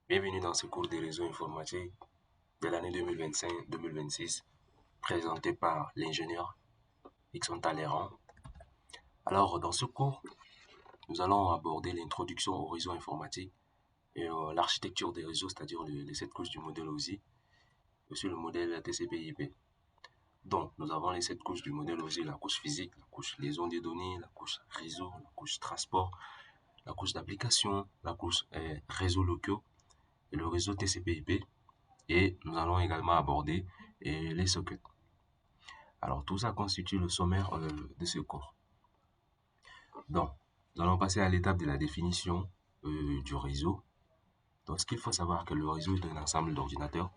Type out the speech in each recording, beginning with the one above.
Bienvenue dans ce cours des réseaux informatiques de l'année 2025-2026, présenté par l'ingénieur Ixon Talleyrand. Alors, dans ce cours, nous allons aborder l'introduction au réseau informatique et l'architecture des réseaux, c'est-à-dire les 7 couches du modèle OSI, aussi le modèle TCP/IP. Donc, nous avons les 7 couches du modèle OSI, la couche physique, la couche liaison des données, la couche réseau, la couche transport, la couche d'application, la couche réseaux locaux et le réseau TCP/IP. Et nous allons également aborder les sockets. Alors, tout ça constitue le sommaire de ce cours. Donc, nous allons passer à l'étape de la définition du réseau. Donc, ce qu'il faut savoir, que le réseau est un ensemble d'ordinateurs,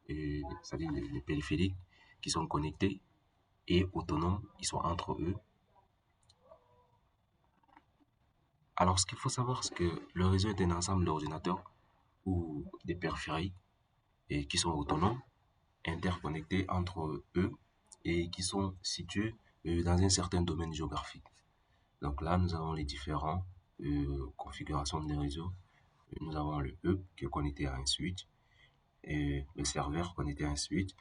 c'est-à-dire les périphériques, qui sont connectés et autonomes, ils sont entre eux. Alors, ce qu'il faut savoir, c'est que le réseau est un ensemble d'ordinateurs ou des périphériques et qui sont autonomes, interconnectés entre eux et qui sont situés dans un certain domaine géographique. Donc là, nous avons les différentes configurations des réseaux. Nous avons le hub qui est connecté à un switch, et le serveur connecté à un switch,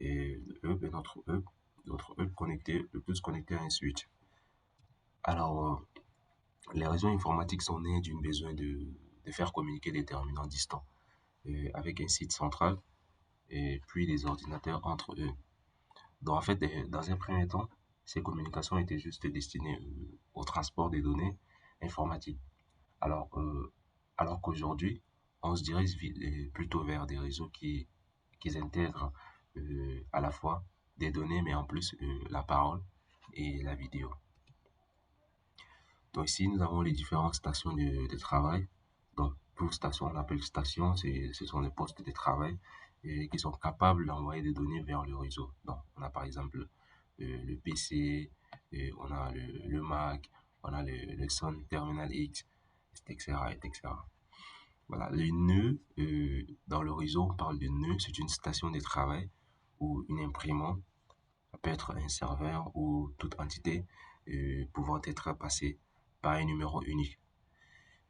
et le hub est notre hub connecté, le plus connecté à un switch. Alors, les réseaux informatiques sont nés d'un besoin de faire communiquer des terminaux distants avec un site central et puis des ordinateurs entre eux. Donc en fait, dans un premier temps, ces communications étaient juste destinées au transport des données informatiques. Alors, alors qu'aujourd'hui, on se dirige plutôt vers des réseaux qui intègrent à la fois des données, mais en plus la parole et la vidéo. Donc ici, nous avons les différentes stations de travail. Donc, pour station, on appelle station, ce sont les postes de travail qui sont capables d'envoyer des données vers le réseau. Donc, on a par exemple le PC, on a le Mac, on a le Sun Terminal X, etc., etc. Voilà, les nœuds, dans le réseau, on parle de nœud, c'est une station de travail ou une imprimante. Ça peut être un serveur ou toute entité pouvant être passée par un numéro unique.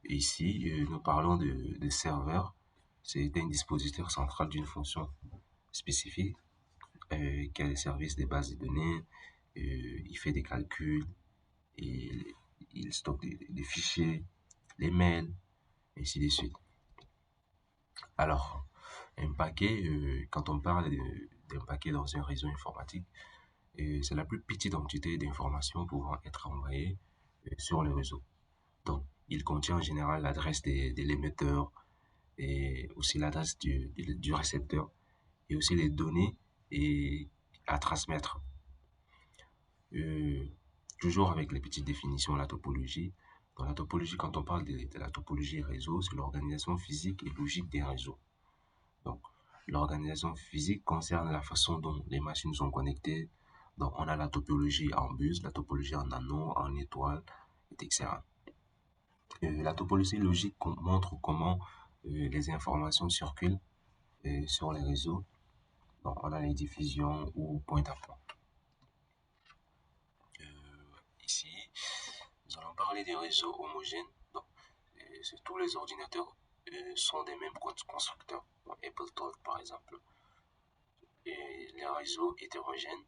Ici, nous parlons de serveur. C'est un dispositif central d'une fonction spécifique qui a le service des bases de données. Il fait des calculs et il stocke des fichiers, les mails, et ainsi de suite. Alors, un paquet, quand on parle d'un paquet dans un réseau informatique, c'est la plus petite entité d'information pouvant être envoyée sur le réseau. Donc, il contient en général l'adresse de l'émetteur et aussi l'adresse du récepteur et aussi les données à transmettre. Euh, Toujours avec les petites définitions, la topologie. Dans la topologie, quand on parle de la topologie réseau, c'est l'organisation physique et logique des réseaux. Donc, l'organisation physique concerne la façon dont les machines sont connectées. Donc, on a la topologie en bus, la topologie en anneau, en étoile, etc. La topologie logique montre comment les informations circulent sur les réseaux. Donc, on a les diffusions ou point à point. Ici, nous allons parler des réseaux homogènes. Donc, tous les ordinateurs sont des mêmes constructeurs. Donc, Apple par exemple. Et les réseaux hétérogènes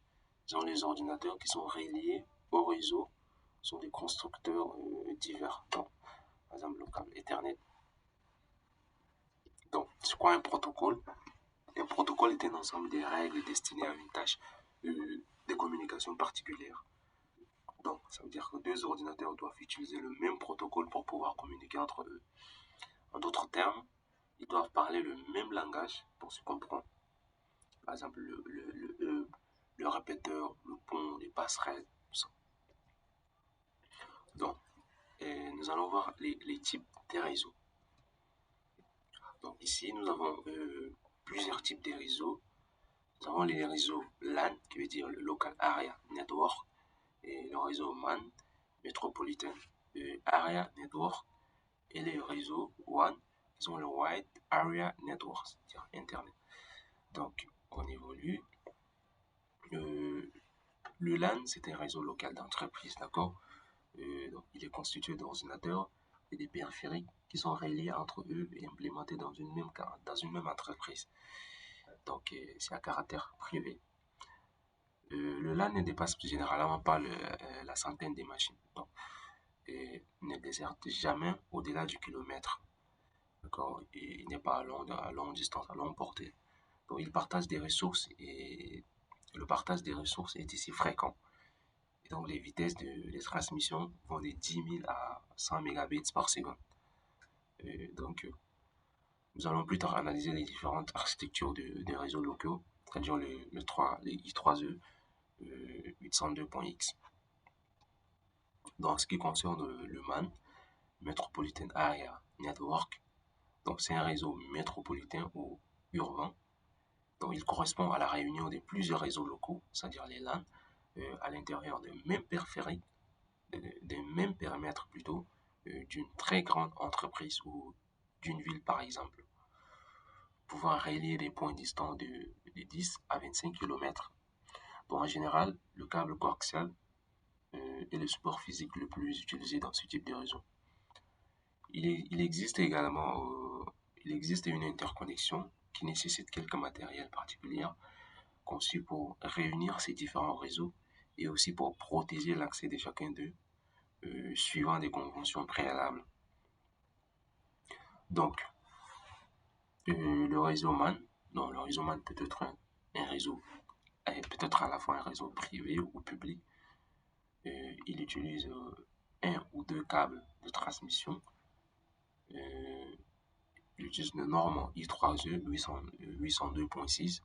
sont les ordinateurs qui sont reliés au réseau, sont des constructeurs divers. Donc, par exemple, le câble Ethernet. Donc, c'est quoi un protocole? Un protocole est un ensemble de règles destinées à une tâche de communication particulière. Donc, ça veut dire que deux ordinateurs doivent utiliser le même protocole pour pouvoir communiquer entre eux. En d'autres termes, ils doivent parler le même langage pour se comprendre. Par exemple, le répéteur, le pont, les passerelles, tout ça. Donc, nous allons voir les types des réseaux. Donc, ici, nous avons plusieurs types de réseaux. Nous avons les réseaux LAN, qui veut dire le Local Area Network, et le réseau MAN, Metropolitan Area Network, et les réseaux WAN, qui sont le Wide Area Network, c'est-à-dire Internet. Donc, on évolue. Le LAN, c'est un réseau local d'entreprise, d'accord? Donc, il est constitué d'ordinateurs et des périphériques qui sont reliés entre eux et implémentés dans une même entreprise. Donc, c'est à caractère privé. Le LAN ne dépasse généralement pas la centaine de machines. Donc, ne déserte jamais au-delà du kilomètre. D'accord? Et il n'est pas à longue distance, à longue portée. Donc, il partage des ressources et le partage des ressources est ici fréquent. Et donc, les vitesses de transmission vont de 10 000 à 100 mégabits par seconde. Donc, nous allons plus tard analyser les différentes architectures des réseaux locaux, c'est-à-dire les I3E, 802.x. Dans ce qui concerne le MAN, Metropolitan Area Network, donc c'est un réseau métropolitain ou urbain. Donc il correspond à la réunion de plusieurs réseaux locaux, c'est-à-dire les LAN, à l'intérieur des mêmes périphériques, des mêmes périmètres plutôt, d'une très grande entreprise ou d'une ville par exemple, pouvant relier des points distants de 10 à 25 km. Donc en général, le câble coaxial est le support physique le plus utilisé dans ce type de réseau. Il existe également il existe une interconnexion qui nécessite quelques matériels particuliers conçus pour réunir ces différents réseaux et aussi pour protéger l'accès de chacun d'eux suivant des conventions préalables. Donc, le réseau MAN, le réseau MAN peut être un réseau, peut-être à la fois un réseau privé ou public. Il utilise un ou deux câbles de transmission. Il utilise une norme I3E 802.6.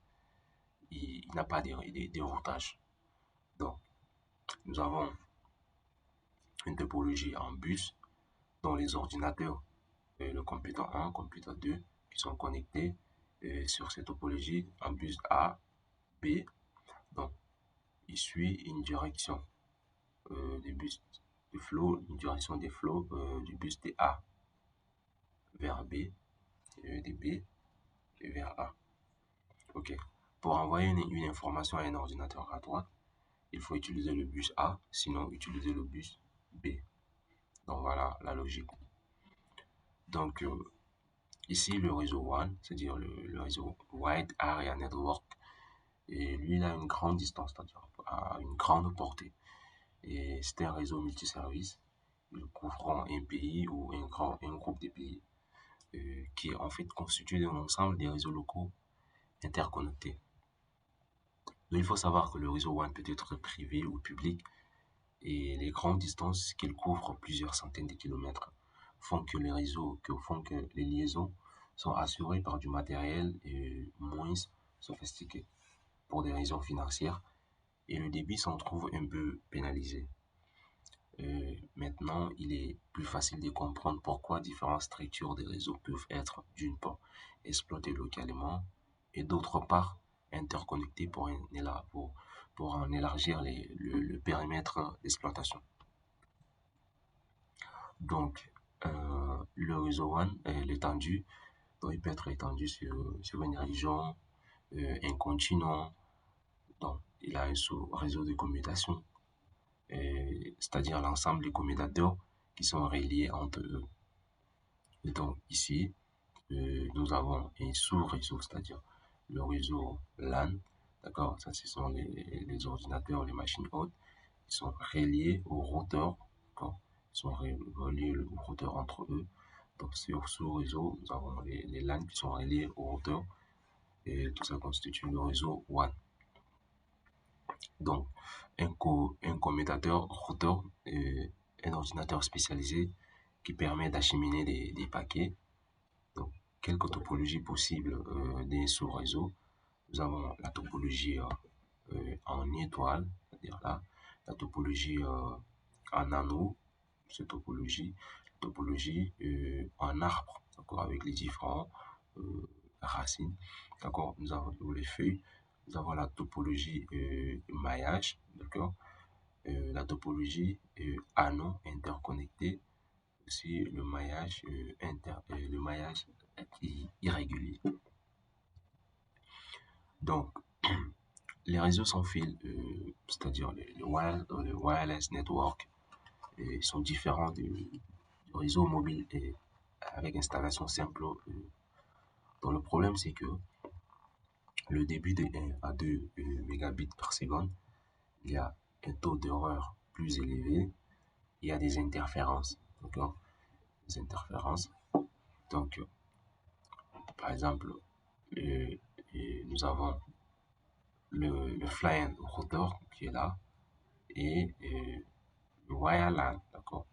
Il n'a pas de déroutage. Donc, nous avons une topologie en bus dont les ordinateurs, le computer 1, computer 2, qui sont connectés sur cette topologie en bus A, B. Donc, il suit une direction des bus de flow, une direction des flows du bus de A vers B, de B vers A. OK. Pour envoyer une information à un ordinateur à droite, il faut utiliser le bus A, sinon utiliser le bus B. Donc voilà la logique. Donc ici le réseau WAN, c'est-à-dire le réseau Wide Area Network, et lui il a une grande distance, c'est-à-dire à une grande portée. Et c'est un réseau multiservice, couvrant un pays ou un groupe de pays, qui est en fait constitué d'un ensemble des réseaux locaux interconnectés. Donc il faut savoir que le réseau WAN peut être privé ou public, et les grandes distances qu'il couvre, plusieurs centaines de kilomètres, font que les liaisons sont assurées par du matériel moins sophistiqué pour des raisons financières, et le débit s'en trouve un peu pénalisé. Maintenant, il est plus facile de comprendre pourquoi différentes structures des réseaux peuvent être, d'une part, exploitées localement et d'autre part, interconnectées pour en élargir le périmètre d'exploitation. Donc, le réseau WAN, l'étendue, donc il peut être étendu sur une région, un continent. Donc, il a un sous-réseau de commutation, c'est-à-dire l'ensemble des commutateurs qui sont reliés entre eux. Et donc, ici, nous avons un sous-réseau, c'est-à-dire le réseau LAN. D'accord? Ça, ce sont les ordinateurs, les machines hautes qui sont reliés au routeur. D'accord? Ils sont reliés au routeur entre eux. Donc, sur ce réseau, nous avons les LAN qui sont reliés au routeur. Et tout ça constitue le réseau WAN. Donc, un commutateur routeur, un ordinateur spécialisé qui permet d'acheminer des paquets. Donc, quelques topologies possibles des sous-réseaux. Nous avons la topologie en étoile, c'est-à-dire là, la topologie en anneau, cette topologie en arbre, d'accord, avec les différents racines, d'accord. Nous avons les feuilles, nous avons la topologie maillage, d'accord, la topologie anneau interconnecté, aussi le maillage le maillage irrégulier. Donc, les réseaux sans fil, c'est-à-dire le wireless network, sont différents du réseau mobile est avec installation simple. Donc le problème, c'est que le début de 1 à 2 mégabits par seconde, il y a un taux d'erreur plus élevé, il y a des interférences. D'accord? Des interférences. Donc, par exemple, euh, nous avons le fly rotor qui est là et le wire LAN, d'accord?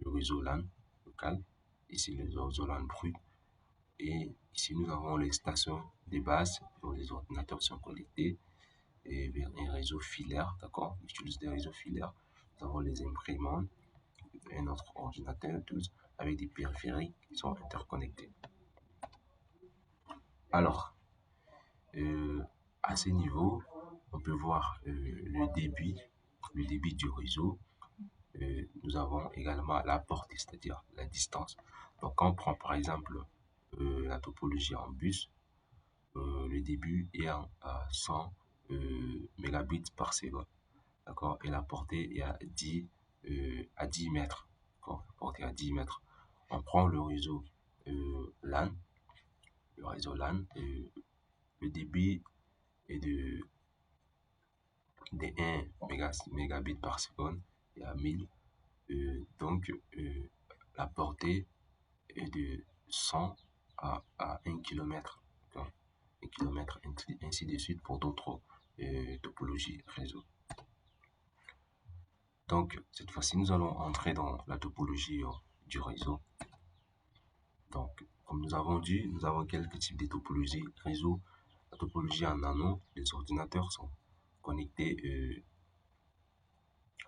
Le réseau LAN local, ici le réseau LAN brut. Et ici, nous avons les stations de base où les ordinateurs sont connectés et vers un réseau filaire, d'accord? Ils utilisent des réseaux filaires. Nous avons les imprimantes et notre ordinateur, tous avec des périphériques qui sont interconnectés. Alors, euh, à ce niveau, on peut voir le débit du réseau. Nous avons également la portée, c'est-à-dire la distance. Donc, quand on prend par exemple la topologie en bus, le début est à 100 mégabits par seconde. D'accord? Et la portée est à 10 mètres. D'accord? La portée à 10 mètres. On prend le réseau LAN. Le réseau LAN, le débit est de 1 mégabit par seconde et à 1000. Donc, la portée est de 100 à 1 km. 1 km, ainsi de suite pour d'autres topologies réseau. Donc, cette fois-ci, nous allons entrer dans la topologie du réseau. Donc, comme nous avons dit, nous avons quelques types de topologies réseau. La topologie en nano, les ordinateurs sont connectés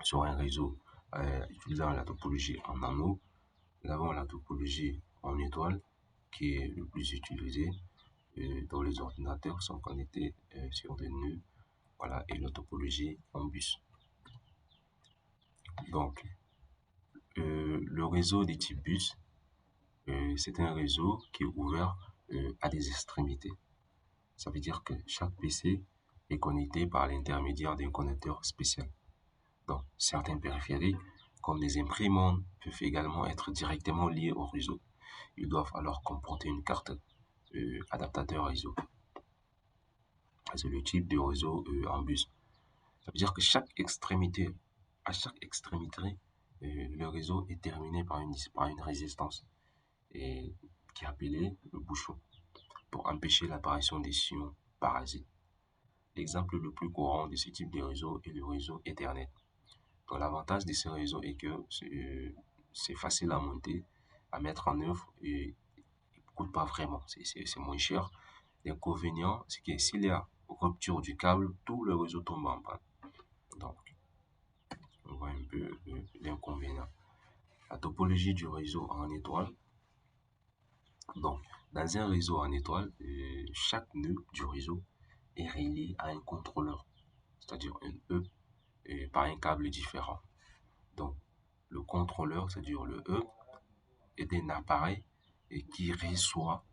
sur un réseau utilisant la topologie en nano. Nous avons la topologie en étoile qui est le plus utilisé, dont les ordinateurs sont connectés sur des nœuds. Voilà, et la topologie en bus. Donc, le réseau des types bus, c'est un réseau qui est ouvert à des extrémités. Ça veut dire que chaque PC est connecté par l'intermédiaire d'un connecteur spécial. Donc, certains périphériques, comme les imprimantes, peuvent également être directement liés au réseau. Ils doivent alors comporter une carte adaptateur réseau. C'est le type de réseau en bus. Ça veut dire que à chaque extrémité, le réseau est terminé par une résistance et, qui est appelée le bouchon pour empêcher l'apparition des sillons parasites. L'exemple le plus courant de ce type de réseau est le réseau Ethernet. Donc, l'avantage de ce réseau est que c'est facile à monter, à mettre en œuvre et il ne coûte pas vraiment, c'est moins cher. L'inconvénient, c'est que s'il y a rupture du câble, tout le réseau tombe en panne. Donc, on voit un peu l'inconvénient. La topologie du réseau en étoile. Donc, dans un réseau en étoile, chaque nœud du réseau est relié à un contrôleur, c'est-à-dire un E, par un câble différent. Donc, le contrôleur, c'est-à-dire le E, est un appareil qui reçoit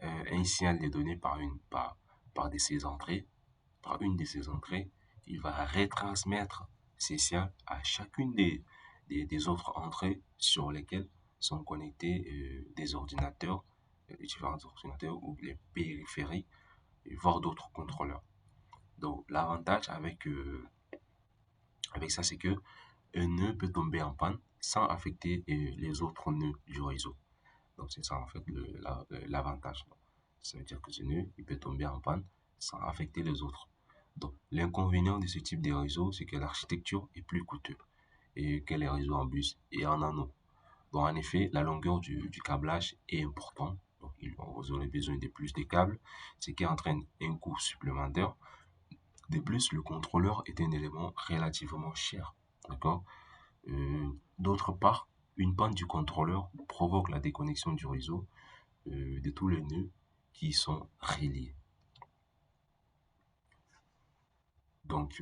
un signal de données par par une de ses entrées. Il va retransmettre ces signaux à chacune des autres entrées sur lesquelles sont connectés des ordinateurs, les différents ordinateurs ou les périphériques, voire d'autres contrôleurs. Donc, l'avantage avec ça, c'est que un nœud peut tomber en panne sans affecter les autres nœuds du réseau. Donc, c'est ça en fait l'avantage. Ça veut dire que ce nœud, il peut tomber en panne sans affecter les autres. Donc, l'inconvénient de ce type de réseau, c'est que l'architecture est plus coûteuse et que les réseaux en bus et en anneau. Donc, en effet, la longueur du câblage est importante. Donc, vous aurez besoin de plus de câbles, ce qui entraîne un coût supplémentaire. De plus, le contrôleur est un élément relativement cher. D'accord? D'autre part, une panne du contrôleur provoque la déconnexion du réseau de tous les nœuds qui sont reliés. Donc,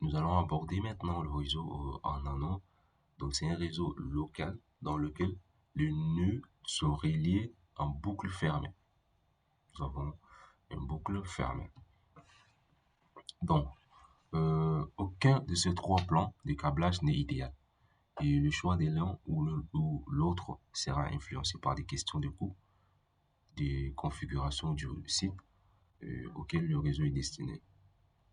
nous allons aborder maintenant le réseau en nano. Donc, c'est un réseau local dans lequel les nœuds sont reliés en boucle fermée. Nous avons une boucle fermée. Donc, aucun de ces trois plans de câblage n'est idéal. Et le choix de l'un ou l'autre sera influencé par des questions de coût, des configurations du site auquel le réseau est destiné.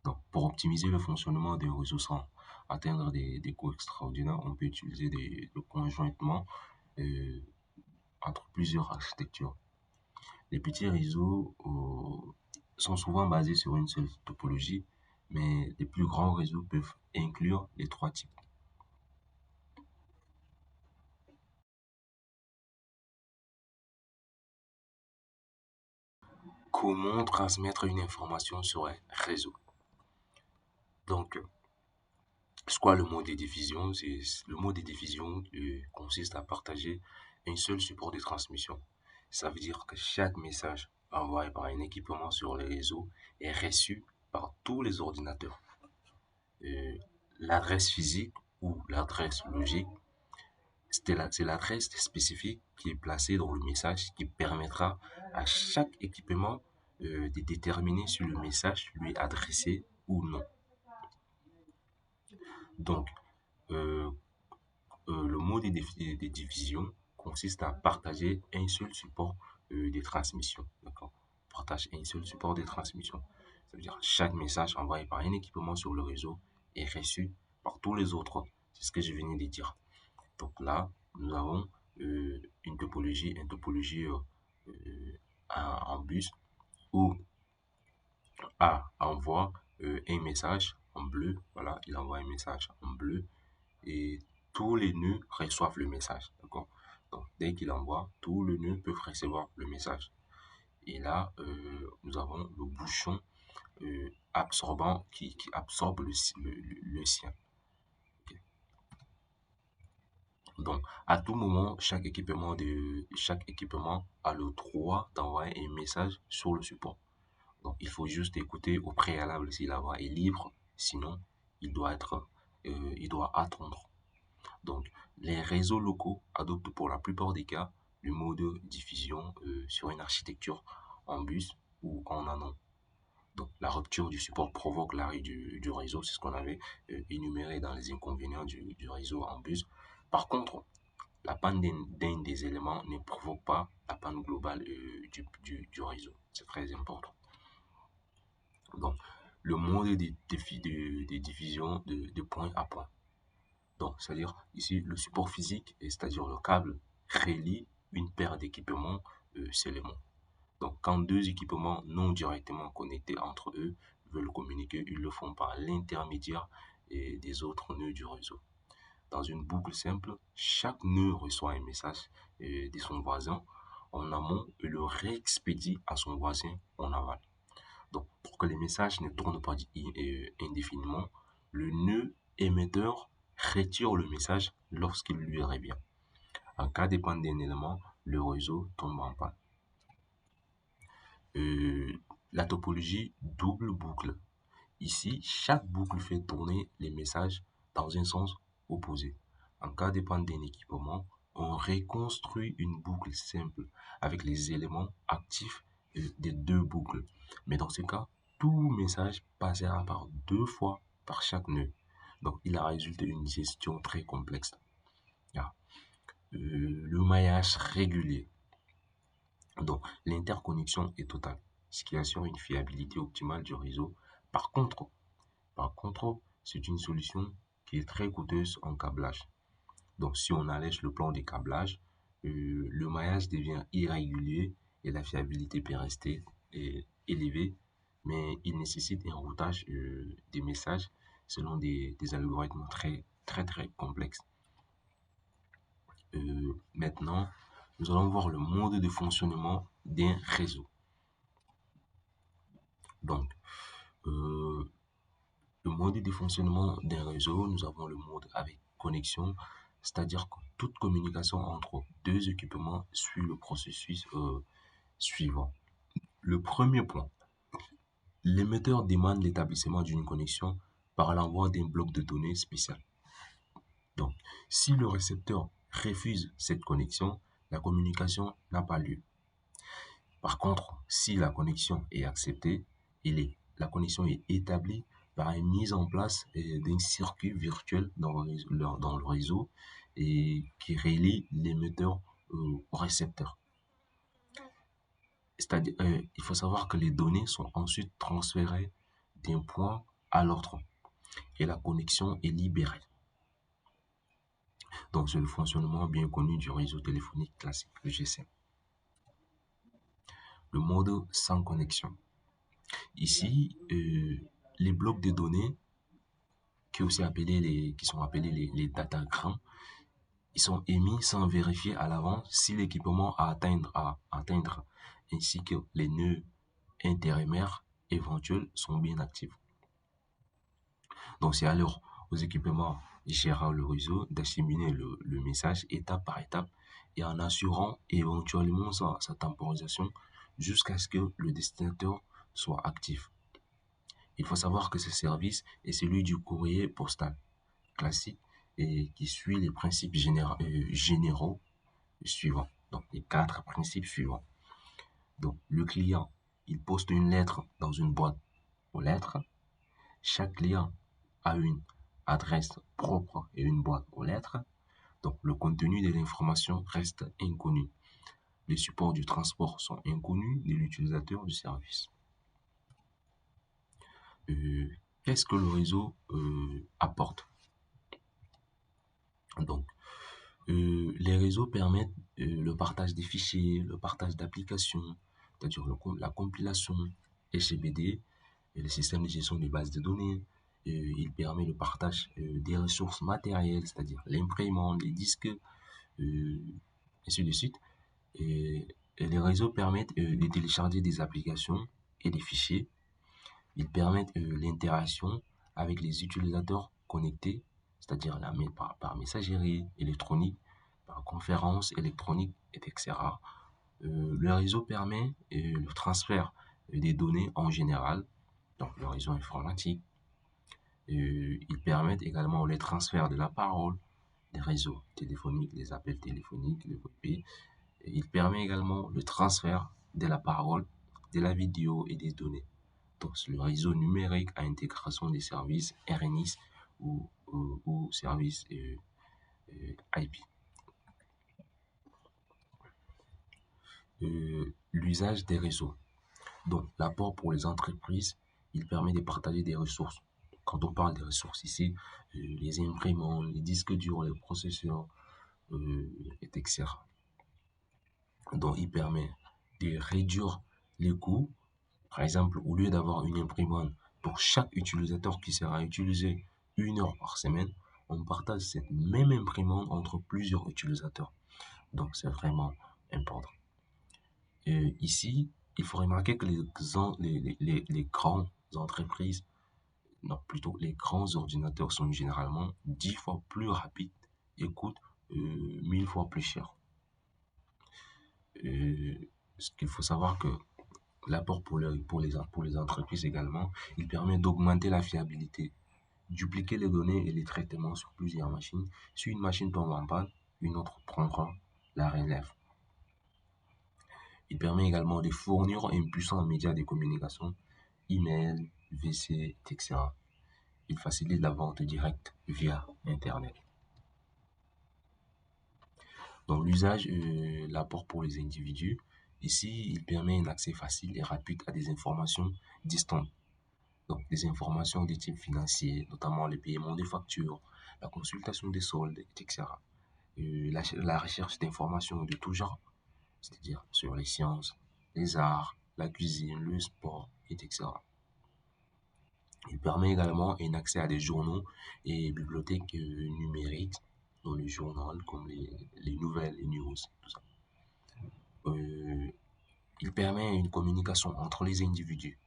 Donc, pour optimiser le fonctionnement d'un réseau sans atteindre des coûts extraordinaires, on peut utiliser le conjointement euh, entre plusieurs architectures. Les petits réseaux sont souvent basés sur une seule topologie, mais les plus grands réseaux peuvent inclure les trois types. Comment transmettre une information sur un réseau? Donc, c'est quoi le mode de diffusion? Le mode de diffusion consiste à partager un seul support de transmission. Ça veut dire que chaque message envoyé par un équipement sur le réseau est reçu par tous les ordinateurs. Euh, L'adresse physique ou l'adresse logique, c'est l'adresse spécifique qui est placée dans le message qui permettra à chaque équipement de déterminer si le message lui est adressé ou non. Donc, euh, le mode de division consiste à partager un seul support de transmission. D'accord? Partage un seul support de transmission. Ça veut dire chaque message envoyé par un équipement sur le réseau est reçu par tous les autres. C'est ce que je venais de dire. Donc là, nous avons une topologie en bus où A envoie un message en bleu. Voilà, il envoie un message en bleu et tous les nœuds reçoivent le message. D'accord? Donc, dès qu'il envoie, tous les nœuds peuvent recevoir le message. Et là, nous avons le bouchon absorbant qui absorbe le sien. Ok. Donc, à tout moment, chaque équipement a le droit d'envoyer un message sur le support. Donc, il faut juste écouter au préalable si la voie est libre. Sinon, il doit attendre. Donc, les réseaux locaux adoptent pour la plupart des cas le mode de diffusion sur une architecture en bus ou en anon. Donc, la rupture du support provoque l'arrêt du réseau, c'est ce qu'on avait énuméré dans les inconvénients du réseau en bus. Par contre, la panne d'un des éléments ne provoque pas la panne globale du réseau. C'est très important. Donc, le mode de diffusion de point à point. Donc, c'est-à-dire ici le support physique, c'est-à-dire le câble, relie une paire d'équipements seulement. Donc, quand deux équipements non directement connectés entre eux veulent communiquer, ils le font par l'intermédiaire des autres nœuds du réseau. Dans une boucle simple, chaque nœud reçoit un message de son voisin en amont et le réexpédie à son voisin en aval. Donc, pour que les messages ne tournent pas indéfiniment, le nœud émetteur retire le message lorsqu'il lui revient. En cas de panne d'un élément, le réseau tombe en panne. Euh, la topologie double boucle. Ici, chaque boucle fait tourner les messages dans un sens opposé. En cas de panne d'un équipement, on reconstruit une boucle simple avec les éléments actifs des deux boucles. Mais dans ce cas, tout message passera par deux fois par chaque nœud. Donc, il a résulté une gestion très complexe. Ah. Le maillage régulier. Donc, l'interconnexion est totale, ce qui assure une fiabilité optimale du réseau. Par contre, c'est une solution qui est très coûteuse en câblage. Donc, si on allège le plan des câblages, le maillage devient irrégulier et la fiabilité peut rester élevée, mais il nécessite un routage des messages selon des algorithmes très complexes. Maintenant, nous allons voir le mode de fonctionnement d'un réseau. Donc, euh, le mode de fonctionnement d'un réseau, nous avons le mode avec connexion, c'est-à-dire que toute communication entre deux équipements suit le processus suivant. Le premier point, l'émetteur demande l'établissement d'une connexion par l'envoi d'un bloc de données spécial. Donc, si le récepteur refuse cette connexion, la communication n'a pas lieu. Par contre, si la connexion est acceptée, la connexion est établie par une mise en place d'un circuit virtuel dans le réseau et qui relie l'émetteur au récepteur. C'est-à-dire, il faut savoir que les données sont ensuite transférées d'un point à l'autre et la connexion est libérée. Donc, c'est le fonctionnement bien connu du réseau téléphonique classique, le GSM. Le mode sans connexion. Ici, les blocs de données, qui sont appelés les datagrammes, ils sont émis sans vérifier à l'avance si l'équipement à atteindre ainsi que les nœuds intérimaires éventuels sont bien actifs. Donc, c'est alors aux équipements gérant le réseau d'assimiler le message étape par étape et en assurant éventuellement sa temporisation jusqu'à ce que le destinataire soit actif. Il faut savoir que ce service est celui du courrier postal classique et qui suit les principes généraux suivants. Donc, les 4 principes suivants. Donc, le client, il poste une lettre dans une boîte aux lettres. Chaque client a une adresse propre et une boîte aux lettres. Donc, le contenu de l'information reste inconnu. Les supports du transport sont inconnus de l'utilisateur du service. Qu'est-ce que le réseau apporte? Donc, les réseaux permettent le partage des fichiers, le partage d'applications, c'est-à-dire la compilation SGBD et le système de gestion des bases de données. Il permet le partage des ressources matérielles, c'est-à-dire l'imprimante, les disques, ainsi de suite. Et les réseaux permettent de télécharger des applications et des fichiers. Ils permettent l'interaction avec les utilisateurs connectés, c'est-à-dire par messagerie électronique, par conférence électronique, etc. Le réseau permet le transfert des données en général, donc le réseau informatique. Ils permettent également les transferts de la parole, des réseaux téléphoniques, les appels téléphoniques, les IP. Il permet également le transfert de la parole, de la vidéo et des données. Donc, le réseau numérique à intégration des services RNIS ou services IP. L'usage des réseaux. Donc, l'apport pour les entreprises, il permet de partager des ressources. Quand on parle des ressources ici, les imprimantes, les disques durs, les processeurs, etc. Donc, il permet de réduire les coûts. Par exemple, au lieu d'avoir une imprimante pour chaque utilisateur qui sera utilisé 1 heure par semaine, on partage cette même imprimante entre plusieurs utilisateurs. Donc, c'est vraiment important. Et ici, il faut remarquer que les grandes entreprises, non, plutôt les grands ordinateurs sont généralement 10 fois plus rapides et coûtent 1000 fois plus cher. Ce qu'il faut savoir que l'apport pour les entreprises également, il permet d'augmenter la fiabilité, dupliquer les données et les traitements sur plusieurs machines. Si une machine tombe en panne, une autre prendra la relève. Il permet également de fournir un puissant média de communication, email, VC, etc. Il facilite la vente directe via Internet. Donc l'usage, l'apport pour les individus. Ici, il permet un accès facile et rapide à des informations distantes. Donc des informations de type financier, notamment les paiements des factures, la consultation des soldes, etc. La recherche d'informations de tout genre, c'est-à-dire sur les sciences, les arts, la cuisine, le sport, etc. Il permet également un accès à des journaux et bibliothèques numériques dans les journaux comme les nouvelles, les news, tout ça. Il permet une communication entre les individus,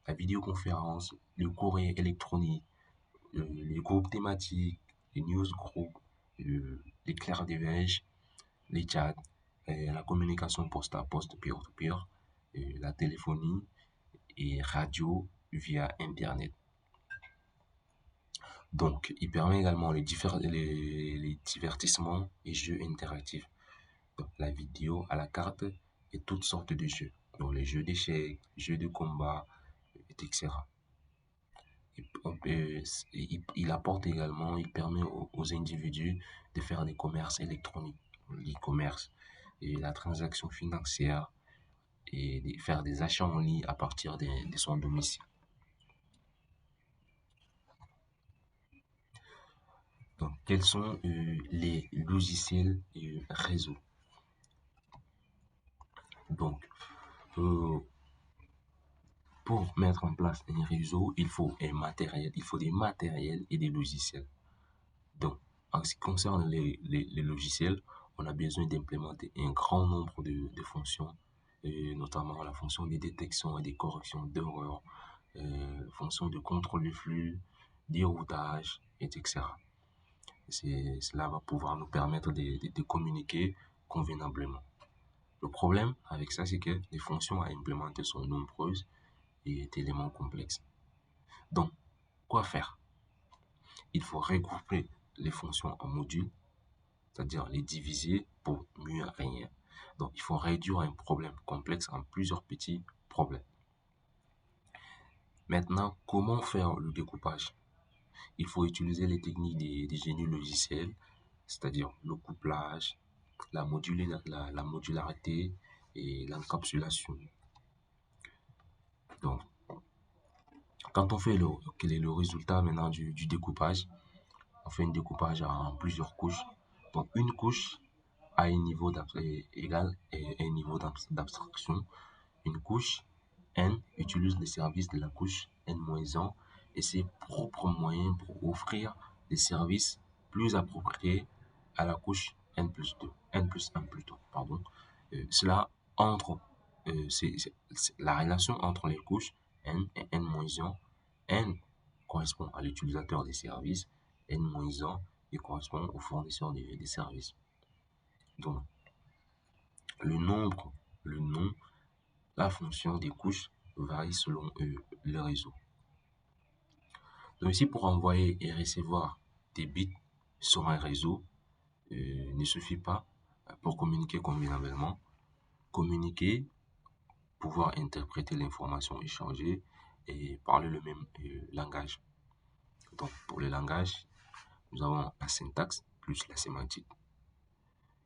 la vidéoconférence, le courrier électronique, les groupes thématiques, les newsgroups, les clairs d'évêche, les chats, la communication poste à poste, peer-to-peer, la téléphonie et radio via Internet. Donc, il permet également les divertissements et jeux interactifs. Donc, la vidéo à la carte et toutes sortes de jeux. Donc, les jeux d'échecs, jeux de combat, etc. Il apporte également, il permet aux individus de faire des commerces électroniques, l'e-commerce, et la transaction financière, et de faire des achats en ligne à partir de son domicile. Donc, quels sont les logiciels réseau? Donc, euh, pour mettre en place un réseau, il faut un matériel, il faut des matériels et des logiciels. Donc, en ce qui concerne les logiciels, on a besoin d'implémenter un grand nombre de fonctions, notamment la fonction de détection et de correction d'erreurs, fonction de contrôle du flux, des routages, etc. Cela va pouvoir nous permettre de communiquer convenablement. Le problème avec ça, c'est que les fonctions à implémenter sont nombreuses et éléments complexes. Donc, quoi faire? Il faut regrouper les fonctions en modules, c'est-à-dire les diviser pour mieux régner. Donc, il faut réduire un problème complexe en plusieurs petits problèmes. Maintenant, comment faire le découpage? Il faut utiliser les techniques des génies logiciels, c'est-à-dire le couplage, la modularité et l'encapsulation. Donc, quand on fait quel est le résultat maintenant du découpage? On fait un découpage en plusieurs couches. Donc, une couche a un niveau égal et un niveau d'abstraction. Une couche N utilise les services de la couche N-1 et ses propres moyens pour offrir des services plus appropriés à la couche N plus 2, N plus 1 plutôt, pardon. Cela entre, c'est la relation entre les couches N et N-1. N correspond à l'utilisateur des services, N-1 il correspond au fournisseur des services. Donc, le nombre, le nom, la fonction des couches varie selon le réseau. Donc ici, pour envoyer et recevoir des bits sur un réseau, ne suffit pas pour communiquer convenablement. Communiquer, pouvoir interpréter l'information échangée et parler le même langage. Donc pour le langage, nous avons la syntaxe plus la sémantique.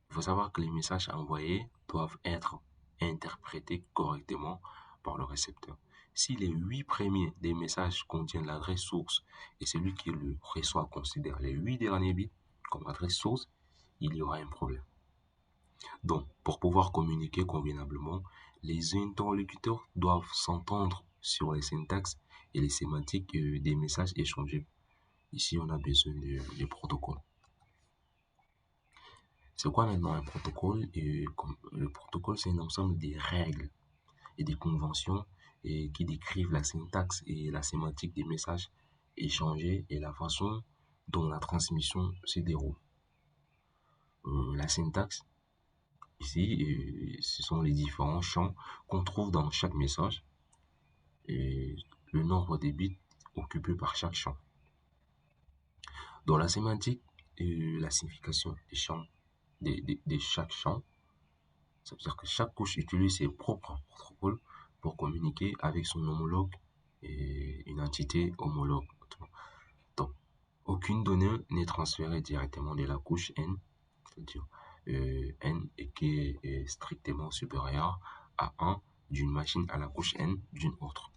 Il faut savoir que les messages envoyés doivent être interprétés correctement par le récepteur. Si les 8 premiers des messages contiennent l'adresse source et celui qui le reçoit considère les 8 derniers bits comme adresse source, il y aura un problème. Donc, pour pouvoir communiquer convenablement, les interlocuteurs doivent s'entendre sur les syntaxes et les sémantiques des messages échangés. Ici, on a besoin de protocoles. C'est quoi maintenant un protocole? Le protocole, c'est un ensemble des règles et des conventions qui décrivent la syntaxe et la sémantique des messages échangés et la façon dont la transmission se déroule. La syntaxe, ici, ce sont les différents champs qu'on trouve dans chaque message et le nombre de bits occupés par chaque champ. Dans la sémantique, la signification des champs, de chaque champ, ça veut dire que chaque couche utilise ses propres protocoles pour communiquer avec son homologue et une entité homologue. Donc, aucune donnée n'est transférée directement de la couche N, c'est-à-dire N qui est strictement supérieur à 1 d'une machine à la couche N d'une autre.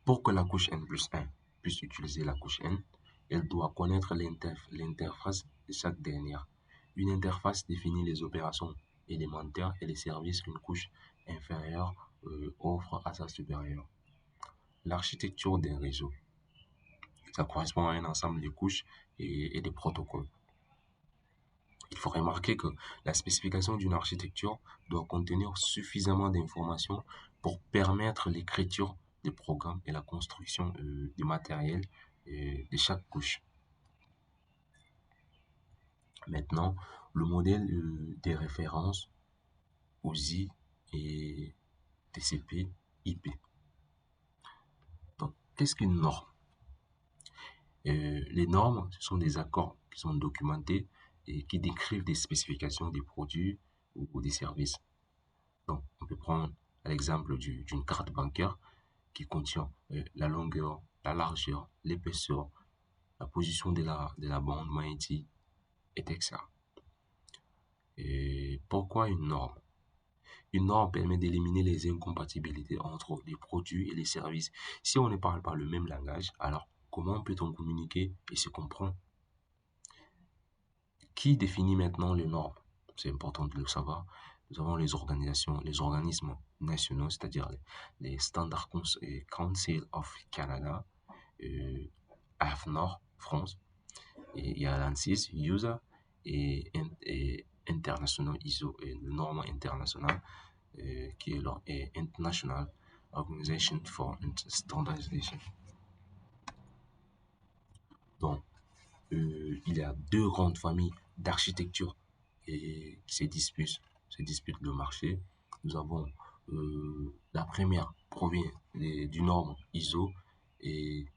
Pour que la couche N plus 1 puisse utiliser la couche N, elle doit connaître l'interface de chaque dernière. Une interface définit les opérations élémentaires et les services qu'une couche inférieure offre à sa supérieure. L'architecture d'un réseau, ça correspond à un ensemble de couches et de protocoles. Il faut remarquer que la spécification d'une architecture doit contenir suffisamment d'informations pour permettre l'écriture des programmes et la construction du matériel de chaque couche. Maintenant, le modèle des références OSI et TCP/IP. Donc, qu'est-ce qu'une norme? Les normes, ce sont des accords qui sont documentés et qui décrivent des spécifications des produits ou des services. Donc, on peut prendre l'exemple d'une carte bancaire. qui contient la longueur, la largeur, l'épaisseur, la position de la bande magnétique, etc. Et pourquoi une norme? Une norme permet d'éliminer les incompatibilités entre les produits et les services. Si on ne parle pas le même langage, alors comment peut-on communiquer et se comprendre? Qui définit maintenant les normes? C'est important de le savoir. Nous avons les organisations, les organismes nationaux, c'est-à-dire les Standard Council of Canada, AFNOR, France, et il y a l'ANSYS, USA, et international ISO, et le norme international, qui est International Organization for Standardization. Donc, il y a deux grandes familles d'architecture et se disputent le marché. Nous avons la première provient du norme ISO et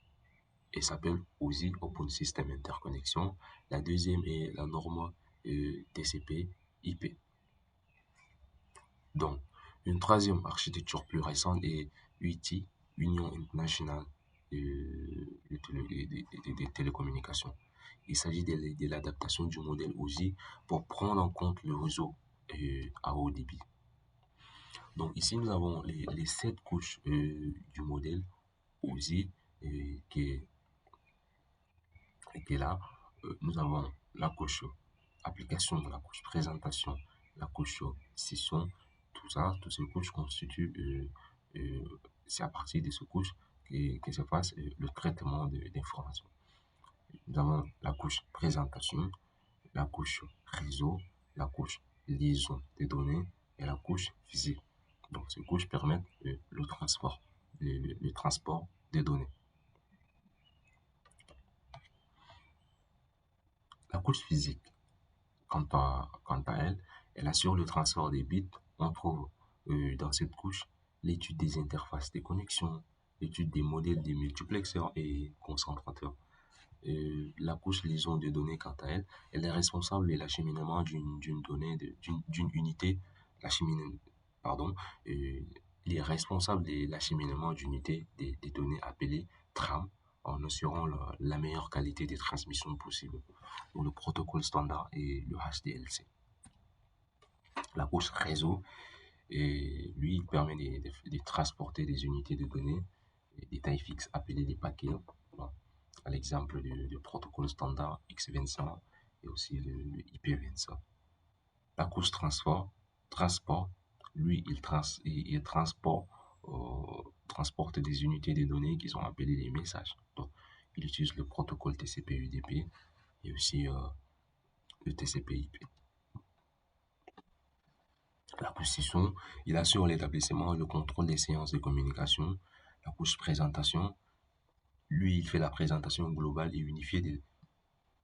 s'appelle OSI, Open System Interconnection. La deuxième est la norme TCP/IP. Donc, une troisième architecture plus récente est UIT, Union Internationale des télécommunications. Il s'agit de l'adaptation du modèle OSI pour prendre en compte le réseau à haut débit. Donc ici, nous avons les 7 couches du modèle OSI qui est là. Nous avons la couche application, la couche présentation, la couche session. Tout ça, toutes ces couches constituent, c'est à partir de ces couches que se passe le traitement d'informations. Nous avons la couche présentation, la couche réseau, la couche liaison des données et la couche physique. Donc ces couches permettent le transport des données. La couche physique, quant à elle, elle assure le transfert des bits. On trouve dans cette couche l'étude des interfaces des connexions, l'étude des modèles des multiplexeurs et concentrateurs. La couche liaison de données, quant à elle, elle est responsable de l'acheminement d'une donnée, d'une unité, pardon, il est responsable de l'acheminement d'unités des données appelées tram en assurant la meilleure qualité des transmissions possibles pour le protocole standard et le HDLC. La couche réseau, et lui, il permet de transporter des unités de données, des tailles fixes appelées des paquets. Bon, à l'exemple du protocole standard X25 et aussi le IP25. La couche transport, lui, il transporte des unités de données qui sont appelées des messages. Donc, il utilise le protocole TCP/UDP et aussi le TCP/IP. La couche session, il assure l'établissement et le contrôle des séances de communication. La couche présentation, lui, il fait la présentation globale et unifiée de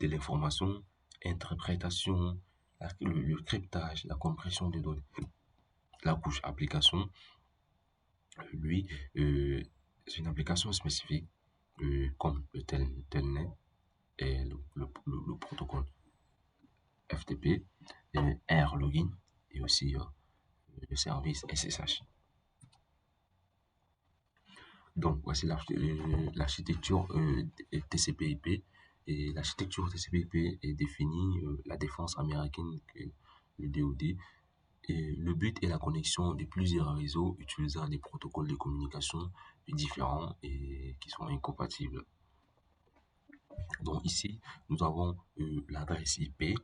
l'information, interprétation, le cryptage, la compression des données. La couche application, lui, c'est une application spécifique comme le telnet et le protocole FTP, Air Login et aussi le service SSH. Donc, voici l'architecture TCP/IP. Et l'architecture TCP/IP est définie la défense américaine, le DoD. Et le but est la connexion de plusieurs réseaux utilisant des protocoles de communication différents et qui sont incompatibles. Donc ici, nous avons l'adresse IP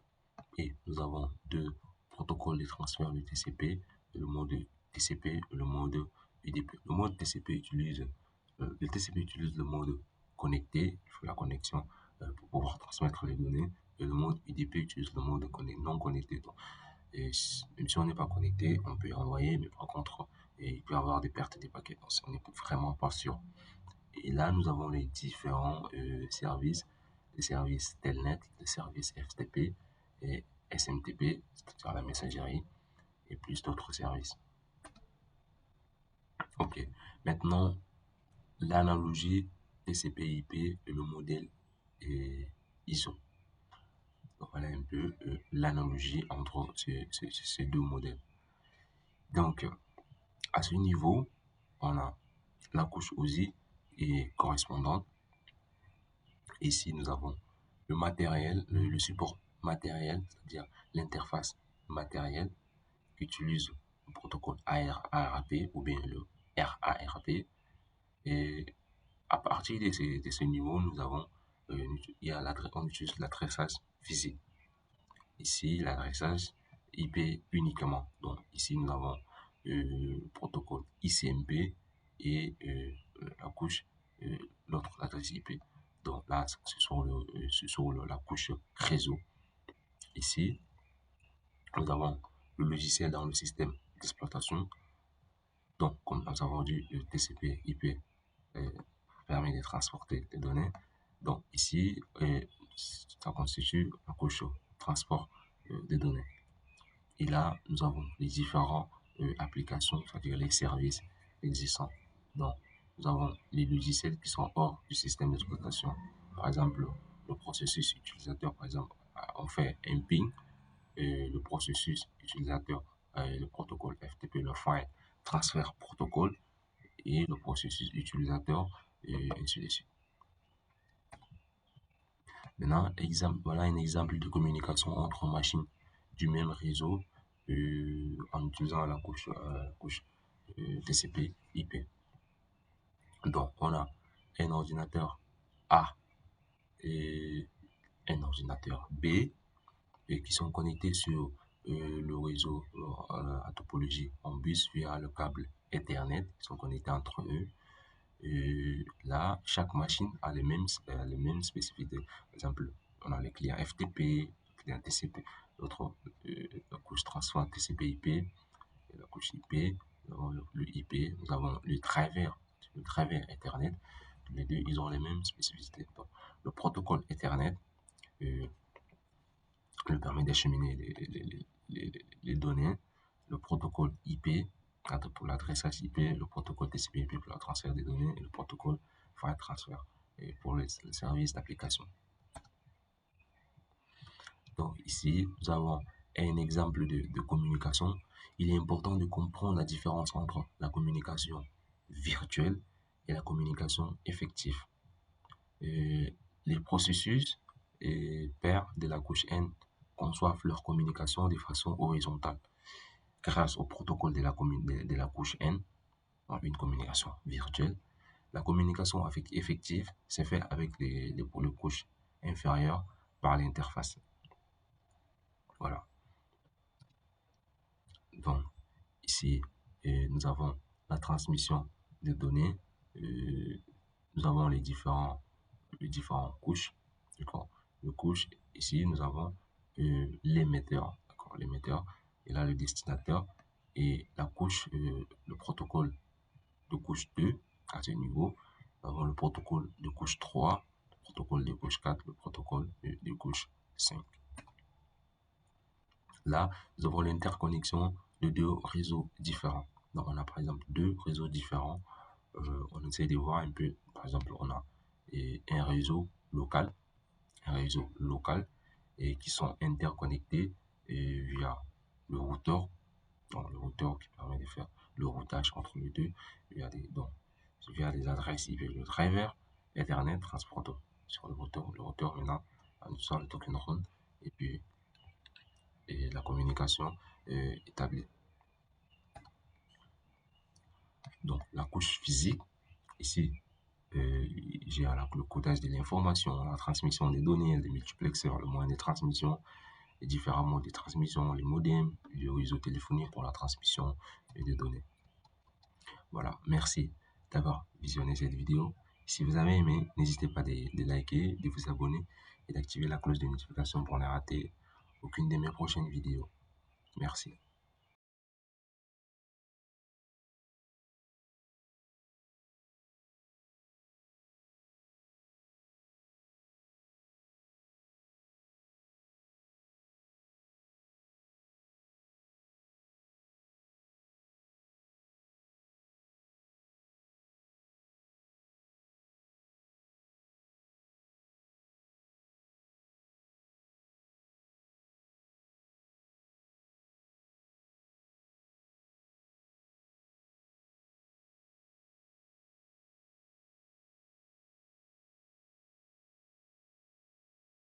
et nous avons deux protocoles de transfert de TCP, le mode TCP et le mode UDP. Le mode TCP utilise le mode connecté, il faut la connexion pour pouvoir transmettre les données, et le mode UDP utilise le mode non connecté. Donc, et même si on n'est pas connecté, on peut envoyer, mais par contre, il peut y avoir des pertes des paquets. Donc, on n'est vraiment pas sûr. Et là, nous avons les différents services, les services Telnet, les services FTP et SMTP, c'est-à-dire la messagerie, et plus d'autres services. Ok, maintenant, l'analogie TCP/IP et le modèle ISO. Donc, voilà un peu l'analogie entre ces deux modèles. Donc, à ce niveau, on a la couche OSI est correspondante. Ici, nous avons le matériel, le support matériel, c'est-à-dire l'interface matérielle qui utilise le protocole ARP ou bien le RARP. Et à partir de ce niveau, nous avons, on utilise l'adressage physique. Ici, l'adressage IP uniquement. Donc ici, nous avons le protocole ICMP et la couche, l'autre adresse IP. Donc là, c'est sur la couche réseau. Ici, nous avons le logiciel dans le système d'exploitation. Donc, comme nous avons dit, le TCP/IP permet de transporter les données. Donc ici, ça constitue la couche transport des données. Et là, nous avons les différentes applications, c'est-à-dire les services existants. Donc, nous avons les logiciels qui sont hors du système d'exploitation. Par exemple, le processus utilisateur, par exemple, on fait un ping, et le processus utilisateur, le protocole FTP, le file transfert protocole, et le processus utilisateur, et ainsi de suite. Maintenant, voilà un exemple de communication entre machines du même réseau en utilisant la couche TCP/IP. Donc, on a un ordinateur A et un ordinateur B et qui sont connectés sur le réseau à topologie en bus via le câble Ethernet. Ils sont connectés entre eux. Et là, chaque machine a les mêmes spécificités. Par exemple, on a les clients FTP, les clients TCP, l'autre, la couche transfert TCP/IP, la couche IP, nous avons le IP, nous avons le driver Ethernet. Tous les deux, ils ont les mêmes spécificités. Donc, le protocole Ethernet lui permet d'acheminer les données. Le protocole IP pour l'adressage IP, le protocole TCP/IP pour le transfert des données et le protocole file transfer pour les services d'application. Donc ici, nous avons un exemple de communication. Il est important de comprendre la différence entre la communication virtuelle et la communication effective. Les processus pairs de la couche N conçoivent leur communication de façon horizontale grâce au protocole de la couche N, une communication virtuelle. La communication effective se fait avec les couches inférieures par l'interface. Voilà. Donc, ici, nous avons la transmission de données. Nous avons les différentes couches. D'accord. Le couche, ici, nous avons l'émetteur. D'accord. L'émetteur, et là, le destinataire. Et la couche, le protocole de couche 2, à ce niveau. Nous avons le protocole de couche 3, le protocole de couche 4, le protocole de couche 5. Là, nous avons l'interconnexion de deux réseaux différents. Donc, on a par exemple deux réseaux différents. On essaie de voir un peu, par exemple, on a un réseau local et qui sont interconnectés via le routeur. Donc, le routeur qui permet de faire le routage entre les deux via des adresses IP. Le driver Ethernet transporte sur le routeur. Le routeur maintenant on sort le token run et puis la communication établie. Donc la couche physique, ici j'ai le codage de l'information, la transmission des données, les multiplexeurs, le moyen de transmission, les différents modes de transmission, les modems, le réseau téléphonique pour la transmission des données. Voilà, merci d'avoir visionné cette vidéo. Si vous avez aimé, n'hésitez pas de liker, de vous abonner et d'activer la cloche de notification pour ne rater aucune de mes prochaines vidéos. Merci.